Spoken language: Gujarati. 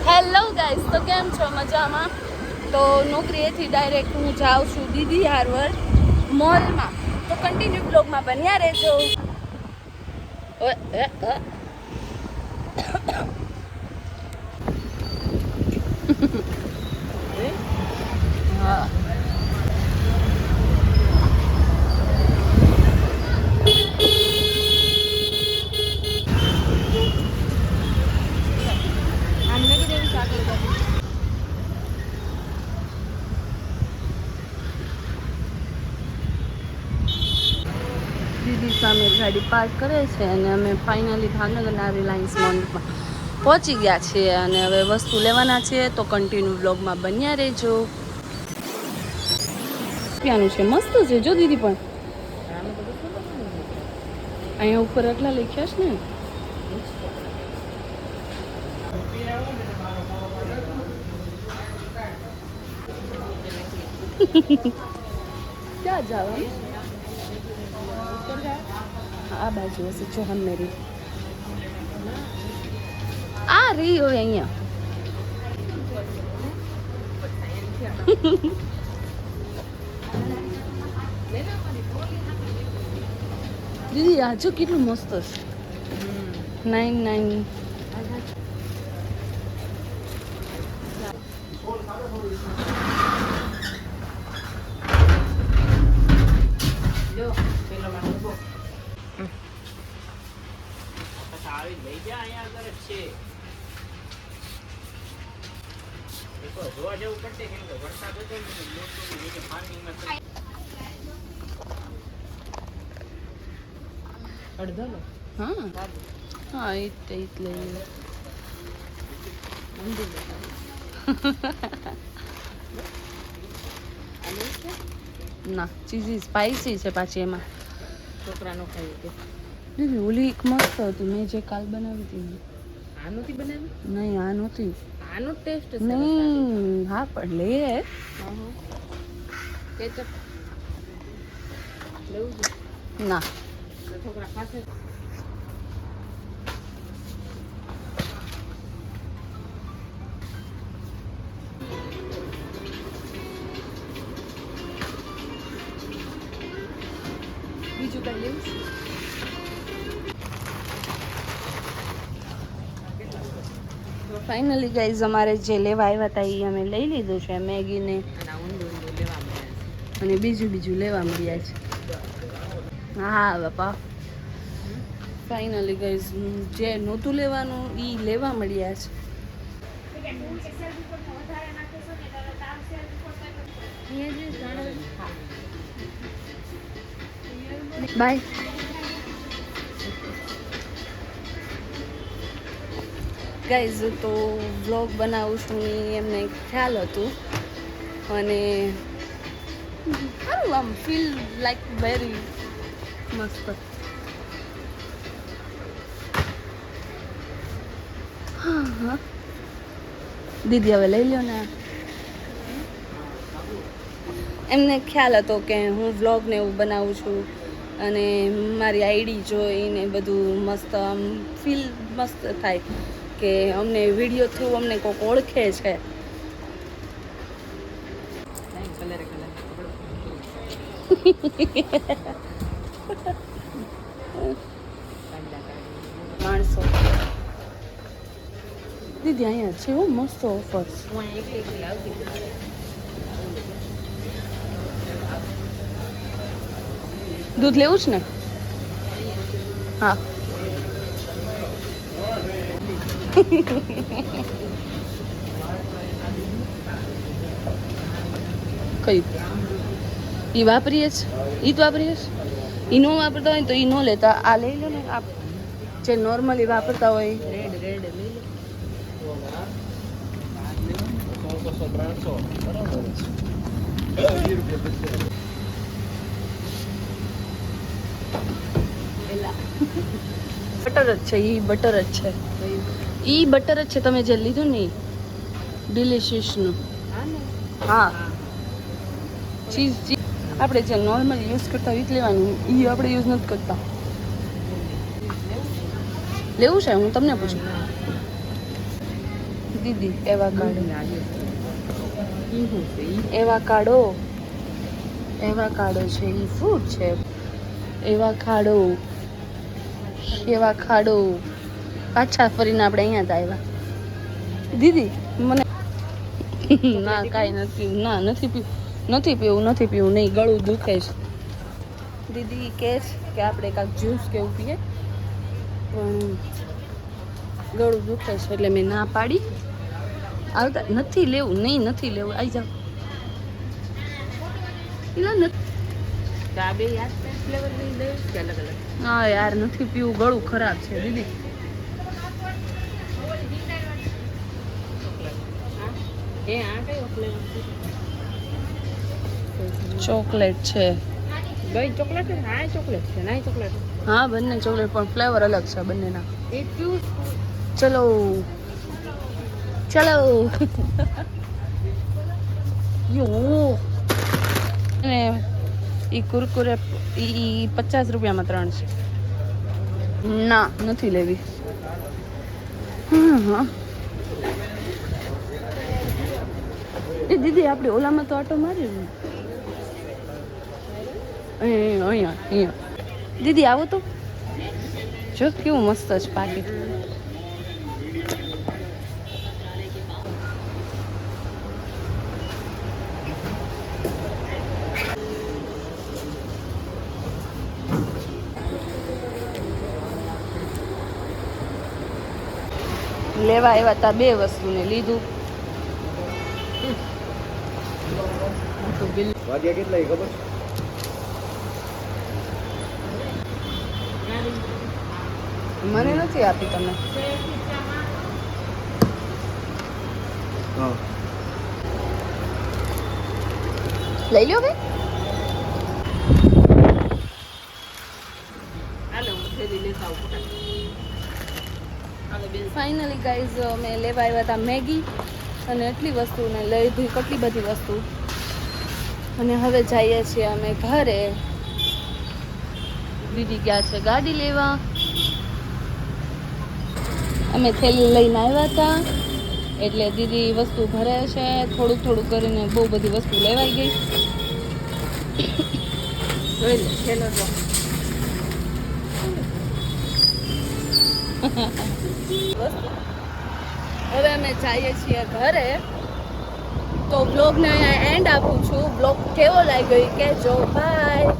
હેલો ગાઈસ, તો કેમ છો? મજામાં? તો નોકરીએથી ડાયરેક્ટ હું જાઉં છું દીદી હાર્વર મોલમાં. તો કન્ટિન્યુ બ્લોગમાં બન્યા રહેજો. હા, દીદી સામે ગાડી પાર્ક કરે છે અને અમે ફાઇનલી ભાવનગરના રિલાયન્સ મોલમાં પહોંચી ગયા છીએ અને હવે વસ્તુ લેવાના છીએ. તો કન્ટિન્યુ બ્લોગમાં બન્યા રહેજો. ત્યાંનું છે, મસ્ત છે જો દીદી. પણ અહીંયા ઉપર આટલા લખ્યા છે ને. ક્યાં જવાનું? આ બાજુ હશે જોહન મેરી. આ રહી હોય અહીંયા. દીદી આ જો કેટલું મસ્ત છે. 99 હા હા, એ લઈ ના ચીઝી સ્પાઈસી છે પાછી. એમાં છોકરાનો ખાઈ દીદી ઓલી એક મસ્ત હતી મેં જે કાલ બનાવી હતી. આ નહોતી બનાવી? નહીં, આ નહોતી. આનો ટેસ્ટ નહીં, હા પણ લે કેચઅપ લેવું છે ના. છોકરા ખાશે. બીજું કઈ લેવું છે? ફાઇનલી ગાઈઝ અમારે જે લેવા આવ્યા હતા એ અમે લઈ લીધું છે. મેગીને અને બીજું લેવા મળ્યા છે. હા બાપા, ફાઇનલી ગાઈઝ જે નહોતું લેવાનું એ લેવા મળ્યા છે. By guys. તો વ્લોગ બનાવું છું એમને ખ્યાલ હતું અને સારું આમ ફીલ લાઈક વેરી મસ્ત. હા હા દીદી હવે લઈ લ્યો ને. એમને ખ્યાલ હતો કે હું વ્લોગ ને એવું બનાવું છું અને મારી આઈડી જોઈને બધું મસ્ત આમ ફીલ મસ્ત થાય કે અમને વિડીયો થ્રુ અમને કોઈક ઓળખે છે. માણસો દીદી અહીંયા છે એવું મસ્ત ઓફર્સ. દૂધ લેવું છે ને? હા. કયું ઈ વાપરીએ જ? ઈ જ વાપરીએ જ. ઈ નો વાપરતા હોય તો ઈ નો લેતા. આ લઈ લો ને, આપ જે નોર્મલી વાપરતા હોય. રેડ લઈ લો. બટર જ છે, ઈ બટર જ છે. ઈ બટર જ છે તમે જે લીધું ને ડિલિશિયસનું. હા, ચીઝ આપણે જે નોર્મલ યુઝ કરતા હોય લેવાનું. ઈ આપણે યુઝ નથી કરતા. લેવું છે? હું તમને પૂછું. દીદી એવા કાઢો ઈ હું છે ઈ એવા કાઢો છે એ ફ્રૂટ છે એવા ખાડો પાછા ફરીને આપણે અહીંયા જ આવ્યા દીદી મને ના કાંઈ નથી ના નથી પીવું નહીં ગળું દુખે છે દીદી કહે છે કે આપણે કાંઈક જ્યુસ કેવું પીએ પણ ગળું દુખે છે એટલે મેં ના પાડી આવતા નથી લેવું આવી જાઓ એલા નથી ચા બે યાદ ફ્લેવર લઈ દે કે અલગ અલગ હા યાર નથી પીવું ગળું ખરાબ છે દીદી એ આ કયો ફ્લેવર છે ચોકલેટ છે ગઈ ચોકલેટ છે હા ચોકલેટ છે ના ચોકલેટ હા બંને ચોકલેટ પણ ફ્લેવર અલગ છે બંનેના એ ક્યુ ચલો યો અને ઈ કુરકુરે ઈ 50 રૂપિયામાં 3 છે ના નથી લેવી હા એ દીદી આપણે ઓલામાં તો આટો મારી ને અહીંયા દીદી આવો તો જો કેવું મસ્ત છે પાકીટ લેવા આવ્યા તા 2 વસ્તુને લીધું તો બિલ વાગ્યા કેટલા એ ખબર મને નથી આપી તમે હા લઈ લો ભાઈ હાલો હું થેલી લેતા આવું ફાઇનલી ગાઈઝ મેં લેવા આવ્યા હતા મેગી અને એટલી વસ્તુ ને લીધી કેટલી બધી વસ્તુ અને હવે જઈએ છીએ અમે ઘરે દીદી ગયા છે ગાડી લેવા અમે થેલી લઈને આવ્યા હતા એટલે દીદી વસ્તુ ભરે છે થોડુંક કરીને બહુ બધી વસ્તુ લેવાઈ ગઈ જોઈ લે થેલો જો હવે અમે જઈએ છીએ ઘરે તો બ્લોગને અહીંયા એન્ડ આપું છું બ્લોગ કેવો લાગ્યો એ કહેજો બાય